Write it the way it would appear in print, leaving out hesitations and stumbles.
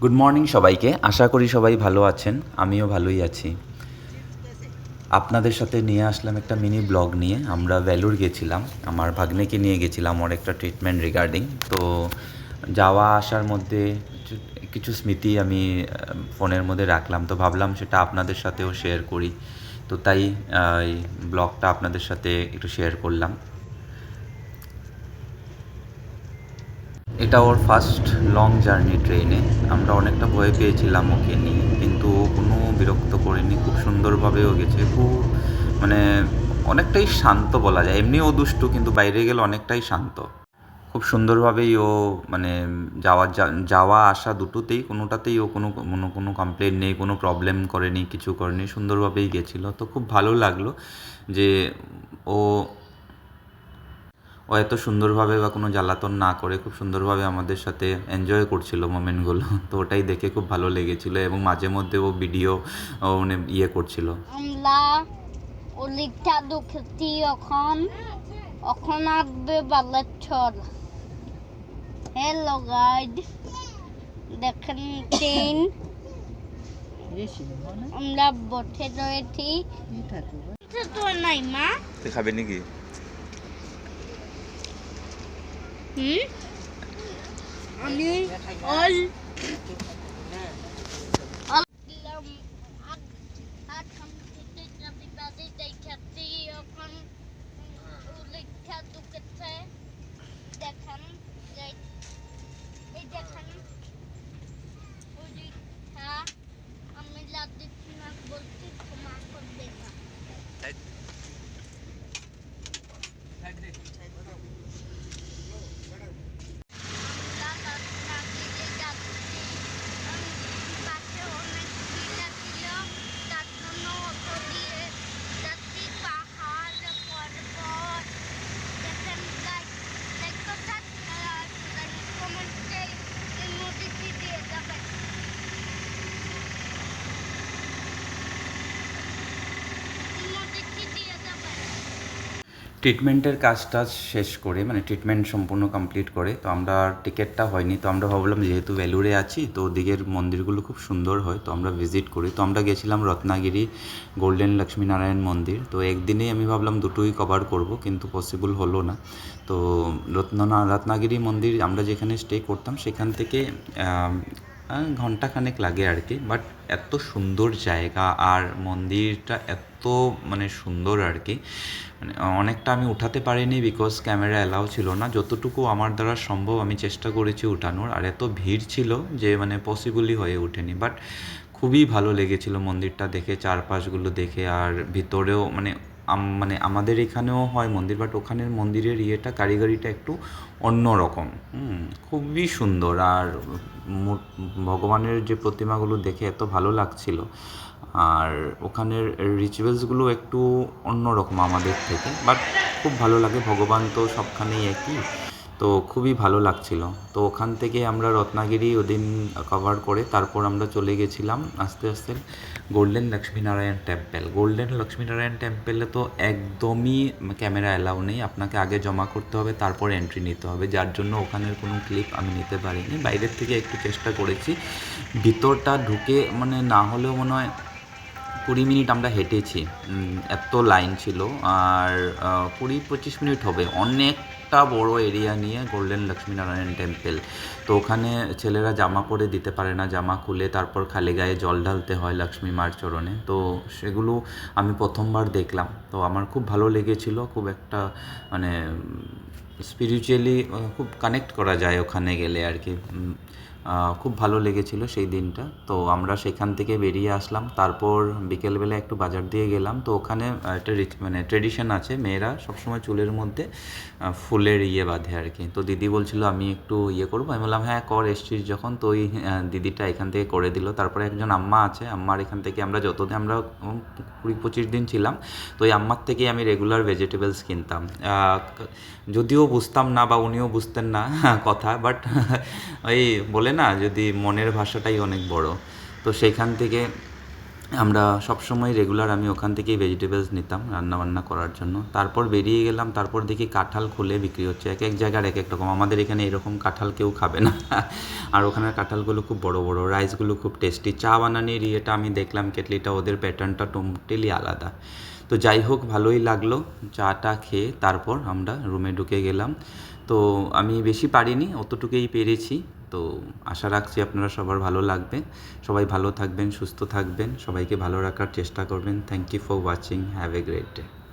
Good morning সবাইকে। আশা করি সবাই ভালো আছেন, আমিও ভালোই আছি। আপনাদের সাথে নিয়ে আসলাম একটা মিনি ব্লগ নিয়ে। আমরা ভেলুর গেছিলাম, আমার ভাগ্নেকে নিয়ে গেছিলাম ওর একটা ট্রিটমেন্ট রিগার্ডিং। তো যাওয়া আসার মধ্যে কিছু স্মৃতি আমি ফোনের মধ্যে রাখলাম, তো ভাবলাম সেটা আপনাদের সাথেও শেয়ার করি। তো তাই এই ব্লগটা আপনাদের সাথে একটু শেয়ার করলাম। এটা ওর ফার্স্ট লং জার্নি ট্রেনে। আমরা অনেকটা ভয় পেয়েছিলাম ওকে নিয়ে, কিন্তু ও কোনো বিরক্ত করেনি, খুব সুন্দরভাবেও গেছে। খুব মানে অনেকটাই শান্ত বলা যায়। এমনি ও দুষ্টু, কিন্তু বাইরে গেলে অনেকটাই শান্ত। খুব সুন্দরভাবেই ও মানে যাওয়া আসা দুটোতেই কোনোটাতেই ও কোনো কোনো কোনো কমপ্লেন নেই, কোনো প্রবলেম করেনি, কিছু করেনি, সুন্দরভাবেই গেছিলো। তো খুব ভালো লাগলো যে ও ও এত সুন্দরভাবে বা কোনো জ্বালাতন না করে খুব সুন্দরভাবে আমাদের সাথে এনজয় করছিল মোমেন্টগুলো। তো ওটাই দেখে খুব ভালো লেগেছিল, এবং মাঝে মধ্যে ও ভিডিও মানে ইয়ে করছিল। আমরা ওলিটা দুঃখী এখন এখন আসবে বালেশ্বর। হ্যালো গাইড, দেখেন ট্রেন আমরা বসে রয়েছি। তো নাই মা, তুই খাবে নাকি? আমি অল আমি বলছি ক্ষমা করবে না। ট্রিটমেন্টের কাজটা শেষ করে, মানে ট্রিটমেন্ট সম্পূর্ণ কমপ্লিট করে, তো আমরা টিকিটটা হয়নি, তো আমরা ভাবলাম যেহেতু ভেলুরে আছি তো ওদিকের মন্দিরগুলো খুব সুন্দর হয়, তো আমরা ভিজিট করি। তো আমরা গেছিলাম রত্নাগিরি গোল্ডেন লক্ষ্মীনারায়ণ মন্দির। তো একদিনেই আমি ভাবলাম দুটোই কভার করব, কিন্তু পসিবল হলো না। তো রত্নাগিরি মন্দির আমরা যেখানে স্টে করতাম সেখান থেকে ঘন্টাখানেক লাগে আর কি। বাট এত সুন্দর জায়গা, আর মন্দিরটা এত মানে সুন্দর আর কি। মানে অনেকটা আমি উঠাতে পারিনি, বিকজ ক্যামেরা অ্যালাউ ছিল না। যতটুকু আমার দ্বারা সম্ভব আমি চেষ্টা করেছি উঠানোর, আর এত ভিড় ছিল যে মানে পসিবলই হয়ে ওঠেনি। বাট খুবই ভালো লেগেছিল মন্দিরটা দেখে, চারপাশগুলো দেখে। আর ভিতরেও মানে মানে আমাদের এখানেও হয় মন্দির, বাট ওখানের মন্দিরের ইয়েটা, কারিগরিটা একটু অন্য রকম। খুবই সুন্দর। আর ভগবানের যে প্রতিমাগুলো দেখে এত ভালো লাগছিল। আর ওখানের রিচুয়ালসগুলো একটু অন্যরকম আমাদের থেকে, বাট খুব ভালো লাগে। ভগবান তো সবখানেই একই, তো খুবই ভালো লাগছিল। তো ওখান থেকে আমরা রত্নাগিরি ওদিন কভার করে তারপর আমরা চলে গেছিলাম আস্তে আস্তে golden Lakshminarayan temple. Golden Lakshminarayan টেম্পলে তো একদমই ক্যামেরা অ্যালাউ নেই, আপনাকে আগে জমা করতে হবে, তারপর এন্ট্রি নিতে হবে, যার জন্য ওখানের কোনো ক্লিপ আমি নিতে পারিনি। বাইরের থেকে একটু চেষ্টা করেছি। ভিতরটা ঢুকে মানে না হলেও মনে হয় 20 মিনিট আমরা হেঁটেছি, এত লাইন ছিল। আর 20-25 মিনিট হবে। অনেকটা বড় এরিয়া নিয়ে গোল্ডেন লক্ষ্মীনারায়ণ টেম্পল। তো ওখানে ছেলেরা জামা পরে দিতে পারে না, জামা খুলে তারপর খালি গায়ে জল ঢালতে হয় লক্ষ্মী মার চরণে। তো সেগুলো আমি প্রথমবার দেখলাম, তো আমার খুব ভালো লেগেছিল। খুব একটা মানে স্পিরিচুয়ালি খুব কানেক্ট করা যায় ওখানে গেলে আর কি। খুব ভালো লেগেছিল সেই দিনটা। তো আমরা সেখান থেকে বেরিয়ে আসলাম, তারপর বিকেলবেলা একটু বাজার দিয়ে গেলাম। তো ওখানে একটা মানে ট্রেডিশন আছে, মেয়েরা সবসময় চুলের মধ্যে ফুলের ইয়ে বাঁধে আর কি। তো দিদি বলছিল আমি একটু ইয়ে করবো, আমি বললাম হ্যাঁ কর, এসছিস যখন। তো ওই দিদিটা এখান থেকে করে দিল। তারপরে একজন আম্মা আছে, আম্মার এখান থেকে আমরা যতদিন আমরা 20-25 দিন ছিলাম, তো ওই আম্মার থেকেই আমি রেগুলার ভেজিটেবলস কিনতাম। যদিও বুঝতাম না বা উনিও বুঝতেন না কথা, বাট ওই বলে না, যদি মনের ভাষাটাই অনেক বড়। তো সেখান থেকে আমরা সবসময় রেগুলার আমি ওখান থেকেই ভেজিটেবলস নিতাম রান্নাবান্না করার জন্য। তারপর বেরিয়ে গেলাম, তারপর দেখি কাঁঠাল খুলে বিক্রি হচ্ছে, এক এক জায়গার এক এক রকম। আমাদের এখানে এরকম কাঁঠাল কেউ খাবে না আর ওখানের কাঁঠালগুলো খুব বড় বড়, রাইসগুলো খুব টেস্টি। চা বানানোর ইয়েটা আমি দেখলাম, কেটলিটা, ওদের প্যাটার্নটা টোটালি আলাদা। তো যাই হোক, ভালোই লাগলো চাটা খেয়ে। তারপর আমরা রুমে ঢুকে গেলাম। তো আমি বেশি পারিনি, অতটুকুই পেরেছি। তো আশা রাখছি আপনারা সবার ভালো লাগবে। সবাই ভালো থাকবেন, সুস্থ থাকবেন, সবাইকে ভালো রাখার চেষ্টা করবেন। Thank you for watching, have a great day.